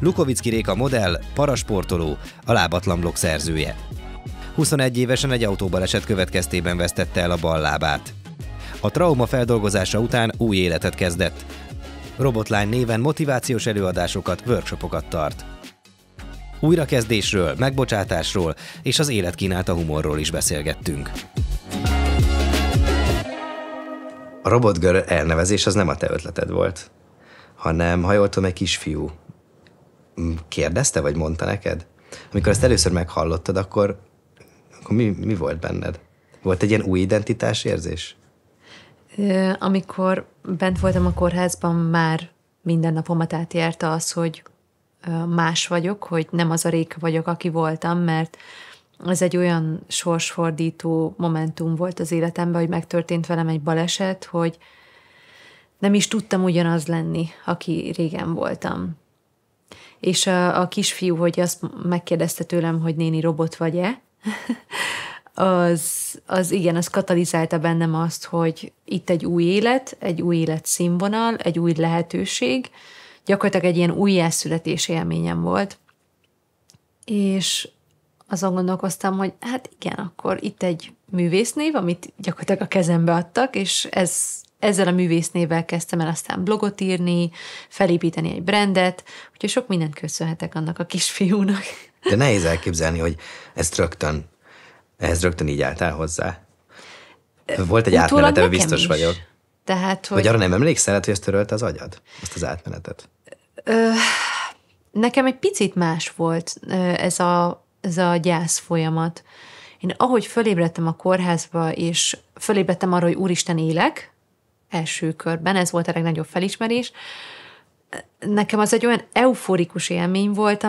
Lukovicki Réka modell, parasportoló, a lábatlan blokk szerzője. 21 évesen egy autóbaleset következtében vesztette el a bal lábát. A trauma feldolgozása után új életet kezdett. Robotlány néven motivációs előadásokat, workshopokat tart. Újrakezdésről, megbocsátásról és az élet kínálta humorról is beszélgettünk. A Robot Girl elnevezés az nem a te ötleted volt, hanem, ha jól tudom, egy kisfiú. Kérdezte, vagy mondta neked? Amikor ezt először meghallottad, akkor mi volt benned? Volt egy ilyen új identitás érzés? Amikor bent voltam a kórházban, már minden napomat átjárta az, hogy más vagyok, hogy nem az a Réka vagyok, aki voltam, mert ez egy olyan sorsfordító momentum volt az életemben, hogy megtörtént velem egy baleset, hogy nem is tudtam ugyanaz lenni, aki régen voltam. És a kisfiú, hogy azt megkérdezte tőlem, hogy néni, robot vagy-e, az igen, az katalizálta bennem azt, hogy itt egy új élet színvonal, egy új lehetőség, gyakorlatilag egy ilyen újjászületés élményem volt, és azon gondolkoztam, hogy hát igen, akkor itt egy művésznév, amit gyakorlatilag a kezembe adtak, és ezzel a művésznévvel kezdtem el aztán blogot írni, felépíteni egy brandet, úgyhogy sok mindent köszönhetek annak a kisfiúnak. De nehéz elképzelni, hogy ehhez rögtön így álltál hozzá. Volt egy átmenete, biztos vagyok. Tehát, hogy... Vagy arra nem emlékszel, hogy ezt törölte az agyad? Azt az átmenetet? Nekem egy picit más volt ez a gyász folyamat. Én ahogy fölébredtem a kórházba, és fölébredtem arra, hogy úristen, élek, első körben, ez volt a legnagyobb felismerés, nekem az egy olyan euforikus élmény volt,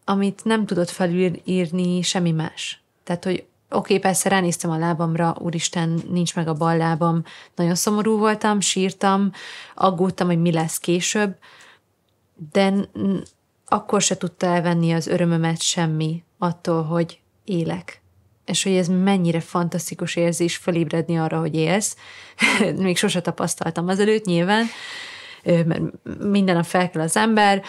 amit nem tudott felülírni semmi más. Tehát, hogy oké, persze ránéztem a lábamra, úristen, nincs meg a bal lábam, nagyon szomorú voltam, sírtam, aggódtam, hogy mi lesz később, de akkor se tudta elvenni az örömömet semmi attól, hogy élek. És hogy ez mennyire fantasztikus érzés felébredni arra, hogy élsz. Még sose tapasztaltam azelőtt nyilván, mert minden nap fel kell az ember,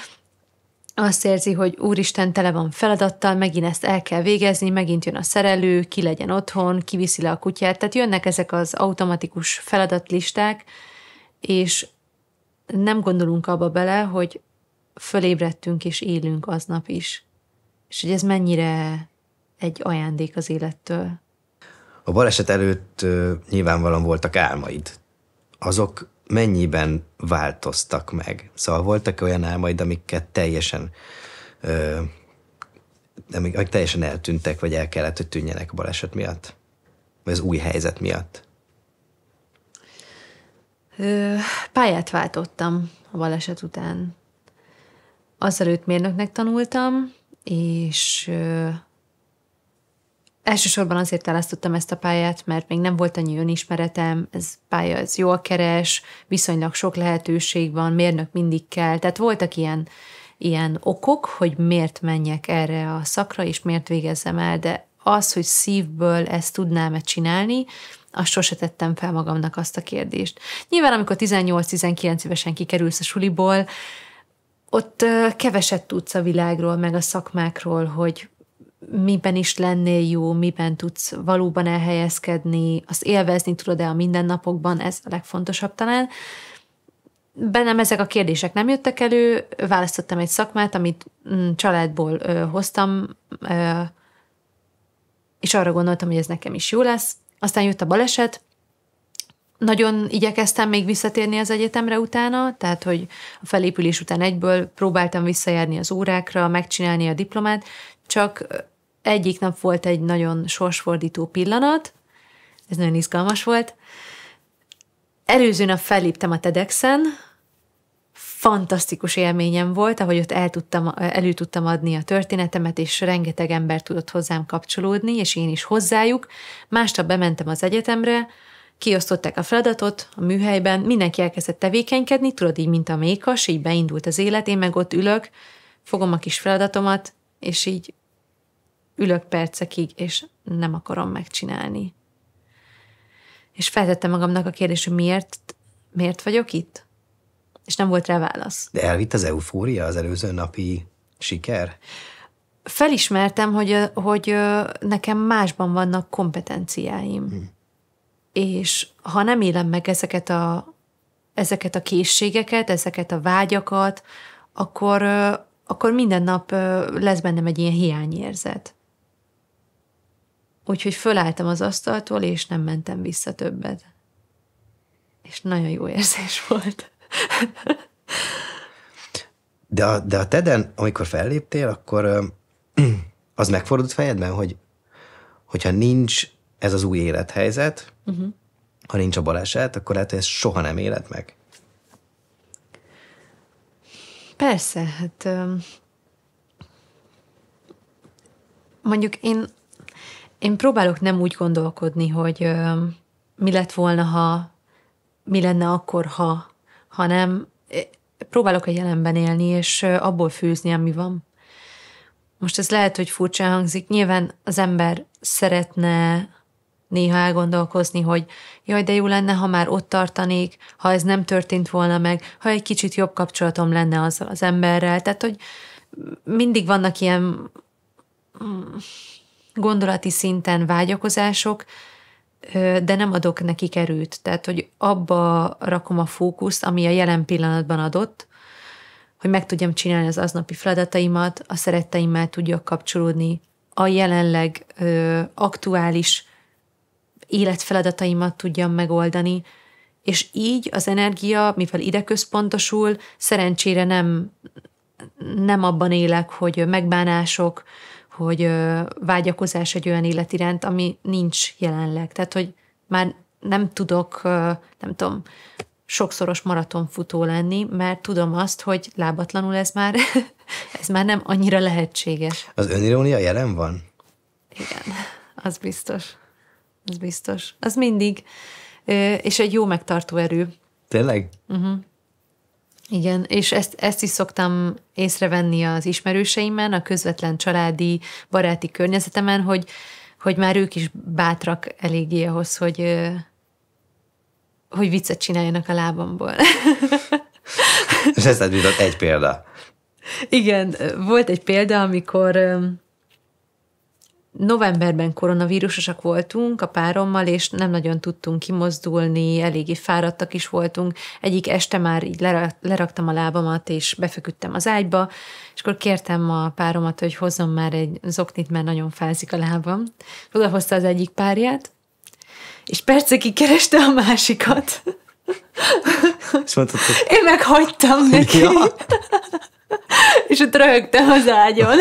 azt érzi, hogy úristen, tele van feladattal, megint ezt el kell végezni, megint jön a szerelő, ki legyen otthon, kiviszi le a kutyát, tehát jönnek ezek az automatikus feladatlisták, és nem gondolunk abba bele, hogy fölébredtünk és élünk aznap is. És hogy ez mennyire egy ajándék az élettől. A baleset előtt nyilvánvalóan voltak álmaid. Azok mennyiben változtak meg? Szóval voltak olyan álmaid, amiket teljesen eltűntek, vagy el kellett, hogy tűnjenek a baleset miatt? Vagy az új helyzet miatt? Pályát váltottam a baleset után. Azelőtt mérnöknek tanultam, és elsősorban azért választottam ezt a pályát, mert még nem volt annyi önismeretem, ez jól keres, viszonylag sok lehetőség van, mérnök mindig kell, tehát voltak ilyen okok, hogy miért menjek erre a szakra, és miért végezzem el, de az, hogy szívből ezt tudnám-e csinálni, azt sose tettem fel magamnak azt a kérdést. Nyilván, amikor 18-19 évesen kikerülsz a suliból, ott keveset tudsz a világról, meg a szakmákról, hogy miben is lennél jó, miben tudsz valóban elhelyezkedni, azt élvezni tudod-e a mindennapokban, ez a legfontosabb talán. Bennem ezek a kérdések nem jöttek elő, választottam egy szakmát, amit családból hoztam, és arra gondoltam, hogy ez nekem is jó lesz. Aztán jött a baleset, nagyon igyekeztem még visszatérni az egyetemre utána, tehát, hogy a felépülés után egyből próbáltam visszajárni az órákra, megcsinálni a diplomát, csak egyik nap volt egy nagyon sorsfordító pillanat, ez nagyon izgalmas volt. Előző nap felléptem a TEDx-en, fantasztikus élményem volt, ahogy ott elő tudtam adni a történetemet, és rengeteg ember tudott hozzám kapcsolódni, és én is hozzájuk. Másnap bementem az egyetemre, kiosztották a feladatot a műhelyben, mindenki elkezdett tevékenykedni, tudod, így, mint a mékas, így beindult az élet, én meg ott ülök, fogom a kis feladatomat, és így ülök percekig, és nem akarom megcsinálni. És feltettem magamnak a kérdést, hogy miért vagyok itt? És nem volt rá válasz. De elvitt az eufória az előző napi Siker? Felismertem, hogy nekem másban vannak kompetenciáim. És ha nem élem meg ezeket a készségeket, ezeket a vágyakat, akkor minden nap lesz bennem egy ilyen hiányérzet. Úgyhogy fölálltam az asztaltól, és nem mentem vissza többet. És nagyon jó érzés volt. De a TED-en, amikor felléptél, akkor az megfordult fejedben, hogyha nincs ez az új élethelyzet, ha nincs a baleset, akkor lehet, hogy ezt soha nem éled meg. Persze, hát mondjuk én próbálok nem úgy gondolkodni, hogy mi lett volna, mi lenne akkor, hanem próbálok a jelenben élni, és abból fűzni, ami van. Most ez lehet, hogy furcsán hangzik. Nyilván az ember szeretne néha elgondolkozni, hogy jaj, de jó lenne, ha már ott tartanék, ha ez nem történt volna meg, ha egy kicsit jobb kapcsolatom lenne azzal az emberrel. Tehát, hogy mindig vannak ilyen gondolati szinten vágyakozások, de nem adok nekik erőt. Tehát, hogy abba rakom a fókuszt, ami a jelen pillanatban adott, hogy meg tudjam csinálni az aznapi feladataimat, a szeretteimmel tudjak kapcsolódni, a jelenleg aktuális életfeladataimat tudjam megoldani, és így az energia, mivel ide központosul, szerencsére nem abban élek, hogy megbánások, hogy vágyakozás egy olyan élet iránt, ami nincs jelenleg. Tehát, hogy már nem tudok, nem tudom, sokszoros maratonfutó lenni, mert tudom azt, hogy lábatlanul ez már nem annyira lehetséges. Az önirónia jelen van? Igen, az biztos. Az biztos. Az mindig. És egy jó megtartó erő. Tényleg? Igen, és ezt is szoktam észrevenni az ismerőseimen, a közvetlen családi, baráti környezetemen, hogy már ők is bátrak eléggé ahhoz, hogy viccet csináljanak a lábamból. És ezt jutott egy példa. Igen, volt egy példa, amikor novemberben koronavírusosak voltunk a párommal, és nem nagyon tudtunk kimozdulni, eléggé fáradtak is voltunk. Egyik este már így leraktam a lábamat, és befeküdtem az ágyba, és akkor kértem a páromat, hogy hozzon már egy zoknit, mert nagyon fázik a lábam. Odahozta az egyik párját, és percekig kereste a másikat. És mondtad, hogy... Én meg hagytam neki. Ja. És ott röhögtem az ágyon.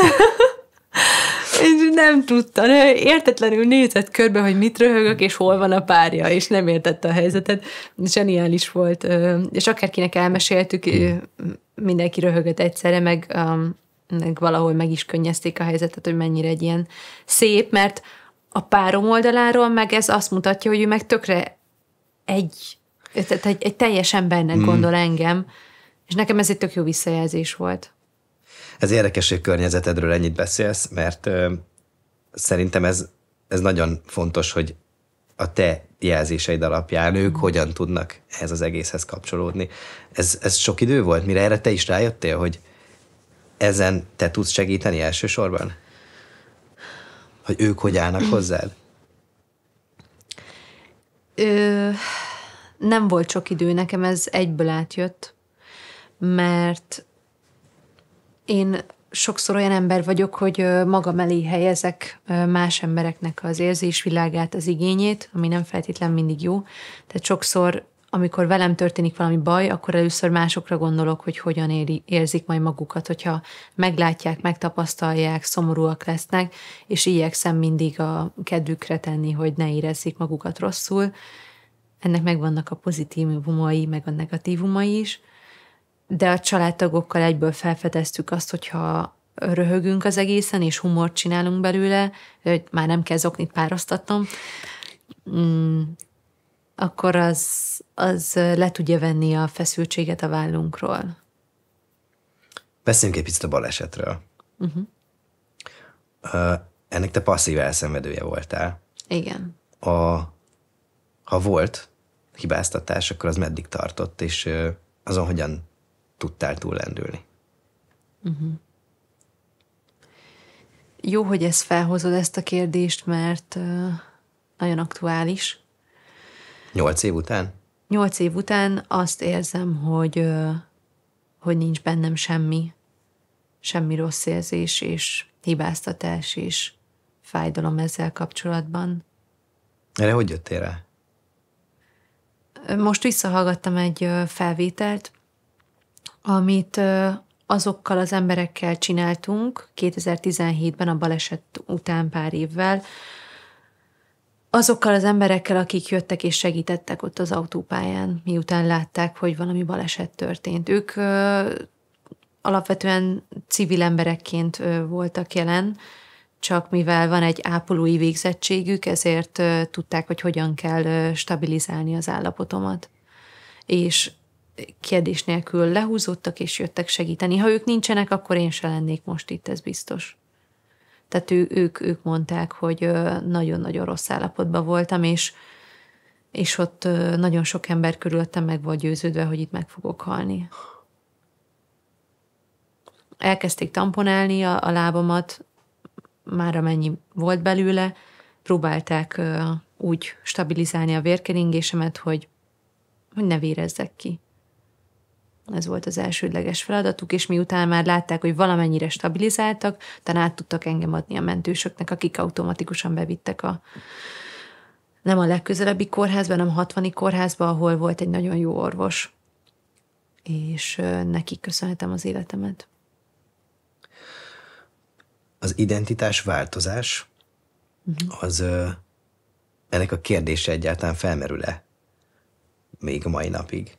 És nem tudta, értetlenül nézett körbe, hogy mit röhögök, és hol van a párja, és nem értette a helyzetet. Zseniális volt. És akárkinek elmeséltük, mindenki röhögött egyszerre, meg valahol meg is könnyezték a helyzetet, hogy mennyire egy ilyen szép, mert a párom oldaláról meg ez azt mutatja, hogy ő meg tökre egy teljes embernek gondol engem, és nekem ez egy tök jó visszajelzés volt. Ez érdekes, hogy környezetedről ennyit beszélsz, mert szerintem ez nagyon fontos, hogy a te jelzéseid alapján ők hogyan tudnak ehhez az egészhez kapcsolódni. Ez sok idő volt, mire erre te is rájöttél, hogy ezen te tudsz segíteni elsősorban? Hogy ők hogy állnak hozzád? Nem volt sok idő, nekem ez egyből átjött, mert én sokszor olyan ember vagyok, hogy magam elé helyezek más embereknek az érzésvilágát, az igényét, ami nem feltétlen mindig jó. Tehát sokszor, amikor velem történik valami baj, akkor először másokra gondolok, hogy hogyan érzik majd magukat, hogyha meglátják, megtapasztalják, szomorúak lesznek, és igyekszem mindig a kedvükre tenni, hogy ne érezzék magukat rosszul. Ennek megvannak a pozitívumai, meg a negatívumai is, de a családtagokkal egyből felfedeztük azt, hogyha röhögünk az egészen, és humort csinálunk belőle, hogy már nem kell zoknit pároztatnom, akkor az le tudja venni a feszültséget a vállunkról. Beszéljünk egy picit a balesetről. Ennek te passzív elszenvedője voltál. Igen. Ha volt hibáztatás, akkor az meddig tartott, és azon hogyan tudtál túllendülni? Jó, hogy ezt felhozod, ezt a kérdést, mert nagyon aktuális. 8 év után? 8 év után azt érzem, hogy nincs bennem semmi rossz érzés, és hibáztatás, és fájdalom ezzel kapcsolatban. Erre hogy jöttél rá? Most visszahallgattam egy felvételt, amit azokkal az emberekkel csináltunk 2017-ben a baleset után pár évvel, azokkal az emberekkel, akik jöttek és segítettek ott az autópályán, miután látták, hogy valami baleset történt. Ők alapvetően civil emberekként voltak jelen, csak mivel van egy ápolói végzettségük, ezért tudták, hogy hogyan kell stabilizálni az állapotomat. És kérdés nélkül lehúzódtak és jöttek segíteni. Ha ők nincsenek, akkor én se lennék most itt, ez biztos. Tehát ők mondták, hogy nagyon-nagyon rossz állapotban voltam, és ott nagyon sok ember körülöttem meg volt győződve, hogy itt meg fogok halni. Elkezdték tamponálni a lábamat, már amennyi volt belőle, próbálták úgy stabilizálni a vérkeringésemet, hogy ne vérezzek ki. Ez volt az elsődleges feladatuk, és miután már látták, hogy valamennyire stabilizáltak, talán át tudtak engem adni a mentősöknek, akik automatikusan bevittek nem a legközelebbi kórházba, hanem a 60. kórházba, ahol volt egy nagyon jó orvos. És nekik köszönhetem az életemet. Az identitás változás, az ennek a kérdése egyáltalán felmerül-e még a mai napig?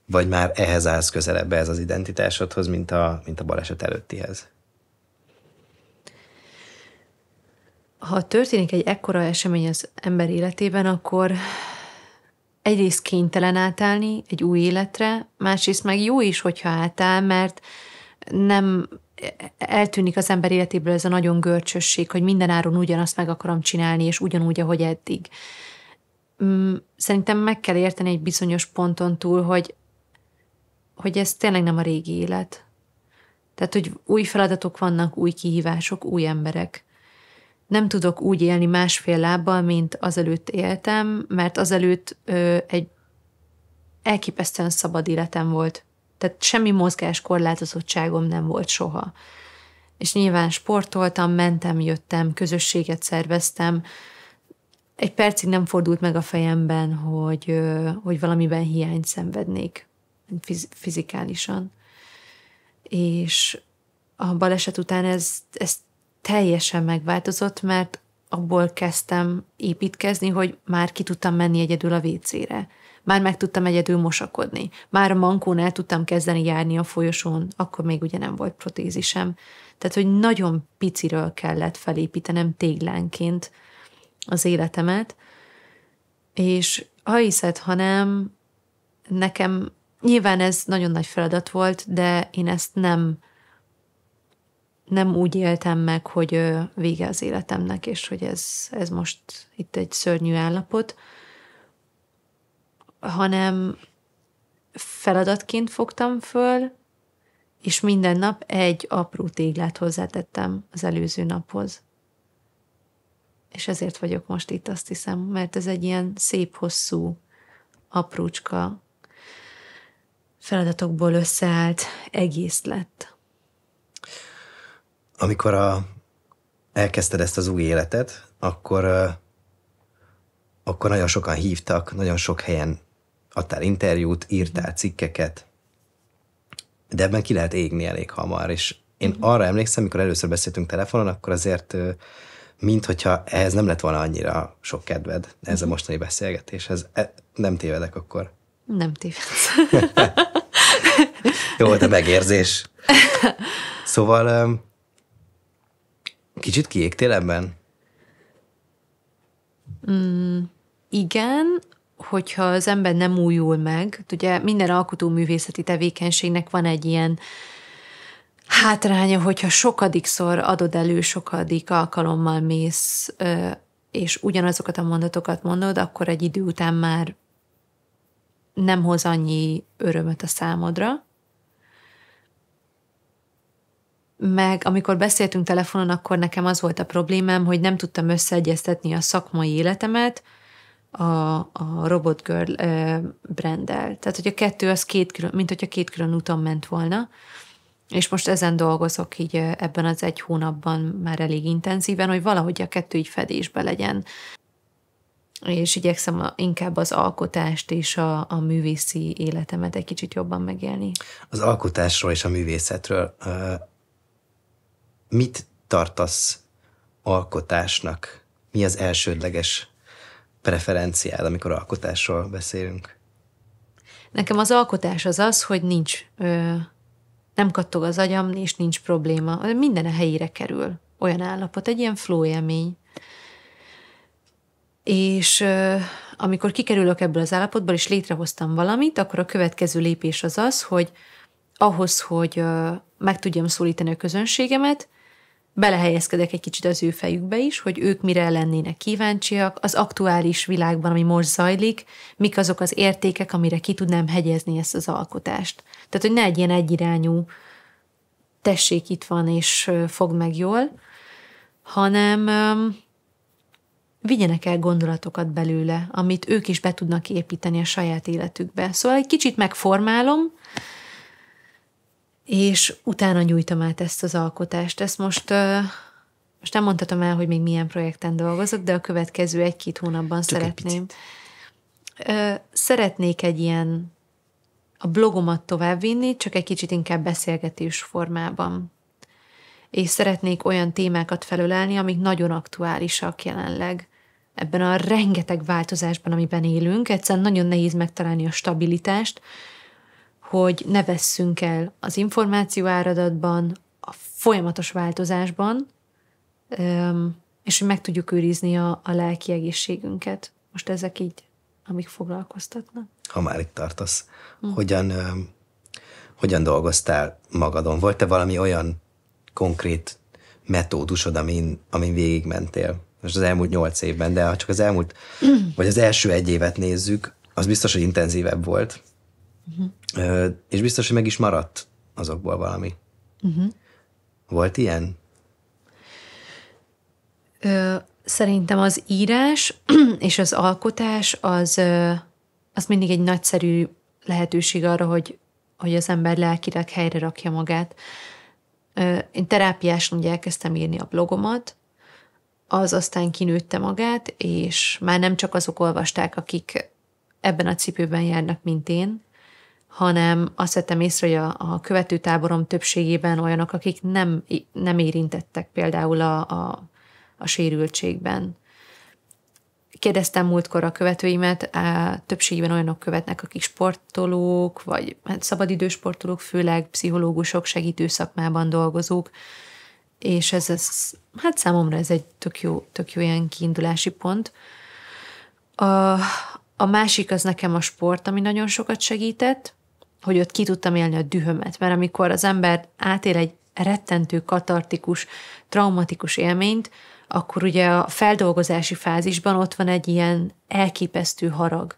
Vagy már ehhez állsz közelebb ez az identitásodhoz, mint a baleset előttihez? Ha történik egy ekkora esemény az ember életében, akkor egyrészt kénytelen átállni egy új életre, másrészt meg jó is, hogyha átáll, mert nem eltűnik az ember életéből ez a nagyon görcsösség, hogy mindenáron ugyanazt meg akarom csinálni, és ugyanúgy, ahogy eddig. Szerintem meg kell érteni egy bizonyos ponton túl, hogy ez tényleg nem a régi élet. Tehát, hogy új feladatok vannak, új kihívások, új emberek. Nem tudok úgy élni másfél lábbal, mint azelőtt éltem, mert azelőtt egy elképesztően szabad életem volt. Tehát semmi mozgáskorlátozottságom nem volt soha. És nyilván sportoltam, mentem, jöttem, közösséget szerveztem. Egy percig nem fordult meg a fejemben, hogy valamiben hiányt szenvednék fizikálisan. És a baleset után ez teljesen megváltozott, mert abból kezdtem építkezni, hogy már ki tudtam menni egyedül a WC-re. Már meg tudtam egyedül mosakodni. Már a mankón el tudtam kezdeni járni a folyosón, akkor még ugye nem volt protézisem. Tehát, hogy nagyon piciről kellett felépítenem téglánként az életemet, és ha hiszed, ha nem, nekem nyilván ez nagyon nagy feladat volt, de én ezt nem úgy éltem meg, hogy vége az életemnek, és hogy ez most itt egy szörnyű állapot, hanem feladatként fogtam föl, és minden nap egy apró téglát hozzátettem az előző naphoz. És ezért vagyok most itt, azt hiszem, mert ez egy ilyen szép, hosszú, aprócska feladatokból összeállt egész lett. Amikor elkezdted ezt az új életet, akkor nagyon sokan hívtak, nagyon sok helyen adtál interjút, írtál cikkeket, de ebben ki lehet égni elég hamar, és én arra emlékszem, amikor először beszéltünk telefonon, akkor azért minthogyha ehhez nem lett volna annyira sok kedved, ez a mostani beszélgetéshez. Nem tévedek akkor? Nem tévedsz. Jó volt a megérzés. Szóval kicsit kiégtél ebben? Igen, hogyha az ember nem újul meg, ugye minden alkotóművészeti tevékenységnek van egy ilyen hátránya, hogyha sokadikszor adod elő, sokadik alkalommal mész, és ugyanazokat a mondatokat mondod, akkor egy idő után már nem hoz annyi örömöt a számodra. meg amikor beszéltünk telefonon, akkor nekem az volt a problémám, hogy nem tudtam összeegyeztetni a szakmai életemet a Robot Girl branddel. Tehát, hogy a kettő az mint hogyha két külön úton ment volna, és most ezen dolgozok így ebben az 1 hónapban már elég intenzíven, hogy valahogy a kettő így fedésbe legyen. És igyekszem inkább az alkotást és a művészi életemet egy kicsit jobban megélni. Az alkotásról és a művészetről mit tartasz alkotásnak? Mi az elsődleges preferenciád, amikor alkotásról beszélünk? Nekem az alkotás az, hogy nem kattog az agyam, és nincs probléma. Minden a helyére kerül. Olyan állapot, egy ilyen flow élmény. És amikor kikerülök ebből az állapotból, és létrehoztam valamit, akkor a következő lépés az, hogy ahhoz, hogy meg tudjam szólítani a közönségemet, belehelyezkedek egy kicsit az ő fejükbe is, hogy ők mire lennének kíváncsiak, az aktuális világban, ami most zajlik, mik azok az értékek, amire ki tudnám hegyezni ezt az alkotást. Tehát, hogy ne egy ilyen egyirányú tessék itt van, és fogd meg jól, hanem vigyenek el gondolatokat belőle, amit ők is be tudnak építeni a saját életükbe. Szóval egy kicsit megformálom, és utána nyújtom át ezt az alkotást. Ezt most nem mondhatom el, hogy még milyen projekten dolgozok, de a következő 1-2 hónapban csak szeretném. Szeretnék a blogomat továbbvinni, csak egy kicsit inkább beszélgetés formában. És szeretnék olyan témákat felölelni, amik nagyon aktuálisak jelenleg. Ebben a rengeteg változásban, amiben élünk, egyszerűen nagyon nehéz megtalálni a stabilitást, hogy ne vesszünk el az információ áradatban, a folyamatos változásban, és hogy meg tudjuk őrizni a lelki egészségünket. Most ezek így, amik foglalkoztatnak. Ha már itt tartasz, hogyan dolgoztál magadon? Volt-e valami olyan konkrét metódusod, amin végigmentél? Most az elmúlt 8 évben, de ha csak az elmúlt, vagy az első 1 évet nézzük, az biztos, hogy intenzívebb volt. És biztos, hogy meg is maradt azokból valami. Volt ilyen? Szerintem az írás és az alkotás az mindig egy nagyszerű lehetőség arra, hogy az ember lelkileg helyre rakja magát. Én terápiásan ugye elkezdtem írni a blogomat, az aztán kinőtte magát, és már nem csak azok olvasták, akik ebben a cipőben járnak, mint én, hanem azt vettem észre, hogy a követőtáborom többségében olyanok, akik nem érintettek például a sérültségben. Kérdeztem múltkor a követőimet, többségében olyanok követnek, akik sportolók, vagy szabadidős sportolók, főleg pszichológusok, segítő szakmában dolgozók, és ez számomra ez egy tök jó ilyen kiindulási pont. A másik az nekem a sport, ami nagyon sokat segített, hogy ott ki tudtam élni a dühömet, mert amikor az ember átél egy rettentő, katartikus, traumatikus élményt, akkor ugye a feldolgozási fázisban ott van egy ilyen elképesztő harag,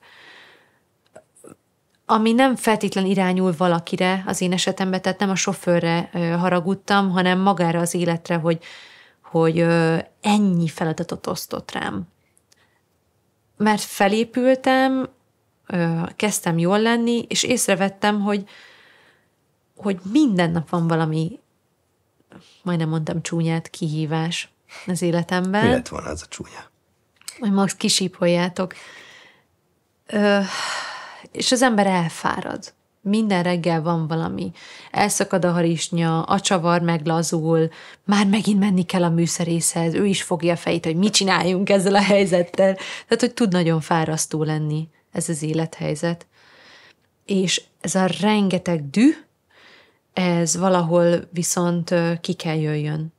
ami nem feltétlen irányul valakire az én esetemben, tehát nem a sofőrre haragudtam, hanem magára az életre, hogy ennyi feladatot osztott rám. Mert felépültem, kezdtem jól lenni, és észrevettem, hogy minden nap van valami, majdnem mondtam csúnyát, kihívás az életemben. Mi lett volna az a csúnya? Hogy max kisípoljátok. És az ember elfárad. Minden reggel van valami. Elszakad a harisnya, a csavar meglazul, már megint menni kell a műszerészhez, ő is fogja a fejét, hogy mit csináljunk ezzel a helyzettel. Tehát, hogy tud nagyon fárasztó lenni ez az élethelyzet. És ez a rengeteg düh, ez valahol viszont ki kell jöjjön.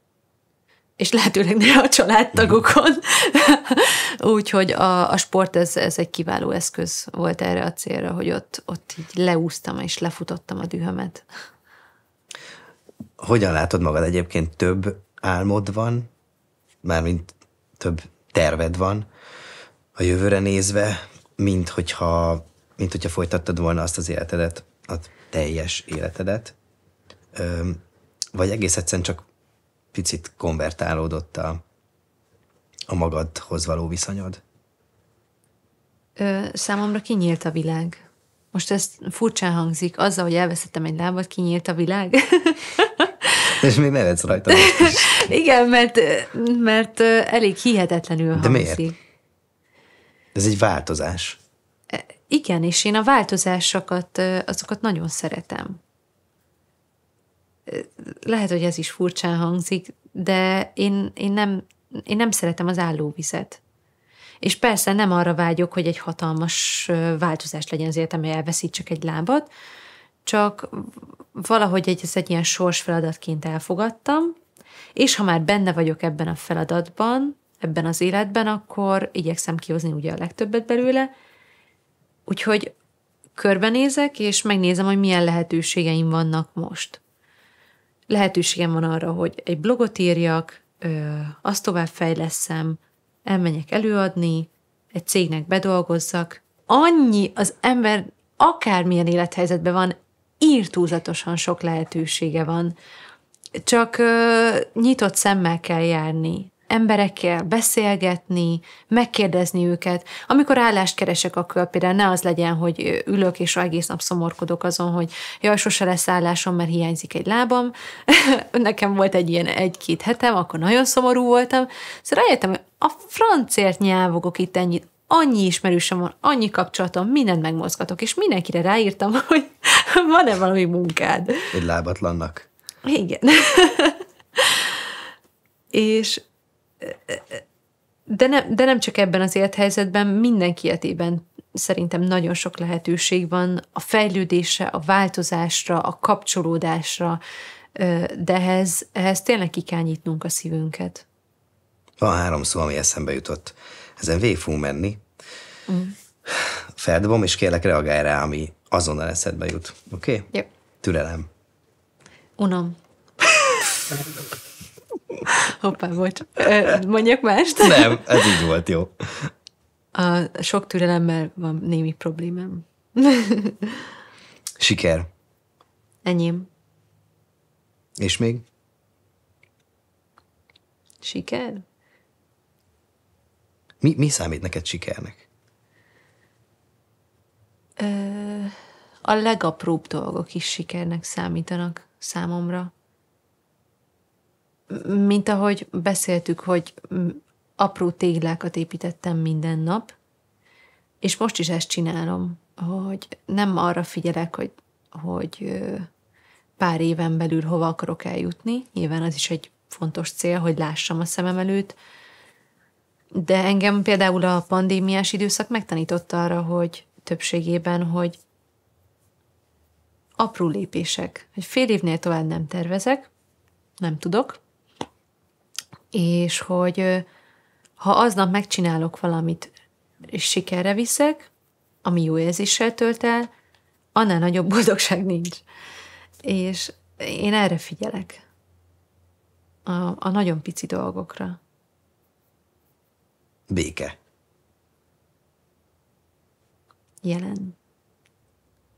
És lehetőleg ne a családtagokon. Úgyhogy a sport ez egy kiváló eszköz volt erre a célra, hogy ott így leúztam és lefutottam a dühömet. Hogyan látod magad egyébként? Több álmod van, mármint több terved van a jövőre nézve, mint hogyha folytattad volna azt az életedet, a teljes életedet. Vagy egész egyszerűen csak picit konvertálódott a magadhoz való viszonyod? Számomra kinyílt a világ. Most ez furcsán hangzik, azzal, hogy elveszettem egy lábat, kinyílt a világ. És még nevetsz rajta. Igen, mert elég hihetetlenül de hangzik. Miért? Ez egy változás. Igen, és én a változásokat, azokat nagyon szeretem. Lehet, hogy ez is furcsán hangzik, de én nem szeretem az állóvizet. És persze nem arra vágyok, hogy egy hatalmas változás legyen az életemben, hogy elveszítsek egy lábat, csak valahogy ez egy ilyen sorsfeladatként elfogadtam, és ha már benne vagyok ebben a feladatban, ebben az életben, akkor igyekszem kihozni ugye a legtöbbet belőle. Úgyhogy körbenézek, és megnézem, hogy milyen lehetőségeim vannak most. Lehetőségem van arra, hogy egy blogot írjak, azt továbbfejlesszem, elmenjek előadni, egy cégnek bedolgozzak. Annyi az ember, akármilyen élethelyzetben van, írtózatosan sok lehetősége van. Csak nyitott szemmel kell járni, emberekkel beszélgetni, megkérdezni őket. Amikor állást keresek, akkor például ne az legyen, hogy ülök és egész nap szomorkodok azon, hogy jaj, sose lesz állásom, mert hiányzik egy lábam. Nekem volt egy ilyen 1-2 hetem, akkor nagyon szomorú voltam. Szóval rájöttem, hogy a francért nyávogok itt ennyit, annyi ismerősöm van, annyi kapcsolatom, mindent megmozgatok, és mindenkire ráírtam, hogy van-e valami munkád. Egy lábatlannak. Igen. És de nem csak ebben az élethelyzetben, mindenki életében szerintem nagyon sok lehetőség van a fejlődésre, a változásra, a kapcsolódásra, de ehhez tényleg ki kell nyitnunk a szívünket. Van 3 szó, ami eszembe jutott. Ezen végig fogunk menni. Feldobom, és kérlek reagálj rá, ami azonnal eszedbe jut. Oké? Okay? Yep. Türelem. Unom. Hoppá, bocs. Mondjak mást? Nem, ez így volt, jó. A sok türelemmel van némi problémám. Siker. Enyém. És még? Siker? Mi számít neked sikernek? A legapróbb dolgok is sikernek számítanak számomra. Mint ahogy beszéltük, hogy apró téglákat építettem minden nap, és most is ezt csinálom, hogy nem arra figyelek, hogy pár éven belül hova akarok eljutni. Nyilván az is egy fontos cél, hogy lássam a szemem előtt, de engem például a pandémiás időszak megtanította arra, hogy többségében, hogy apró lépések, hogy fél évnél tovább nem tervezek, nem tudok, és hogy ha aznap megcsinálok valamit, és sikerre viszek, ami jó érzéssel tölt el, annál nagyobb boldogság nincs. És én erre figyelek. A nagyon pici dolgokra. Béke. Jelen.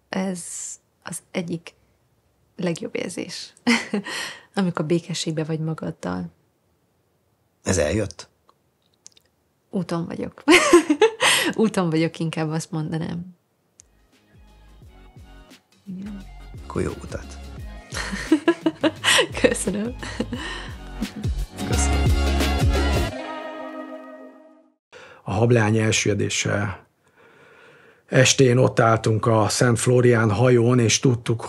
Ez az egyik legjobb érzés. Amikor békességbe vagy magaddal. Ez eljött? Úton vagyok. Úton vagyok, inkább azt mondanám. Igen. Akkor jó utat. Köszönöm. Köszönöm. A hableány elsüllyedése estén ott álltunk a Szent Flórián hajón, és tudtuk,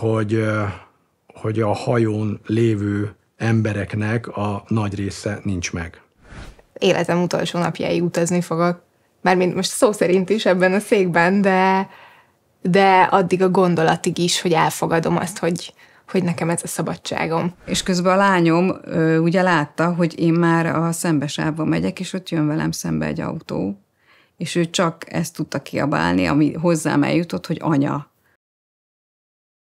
hogy a hajón lévő embereknek a nagy része nincs meg. Életem utolsó napjáig utazni fogok. Mármint most szó szerint is ebben a székben, de addig a gondolatig is, hogy elfogadom azt, hogy nekem ez a szabadságom. És közben a lányom ugye látta, hogy én már a szembesávba megyek, és ott jön velem szembe egy autó, és ő csak ezt tudta kiabálni, ami hozzám eljutott, hogy anya.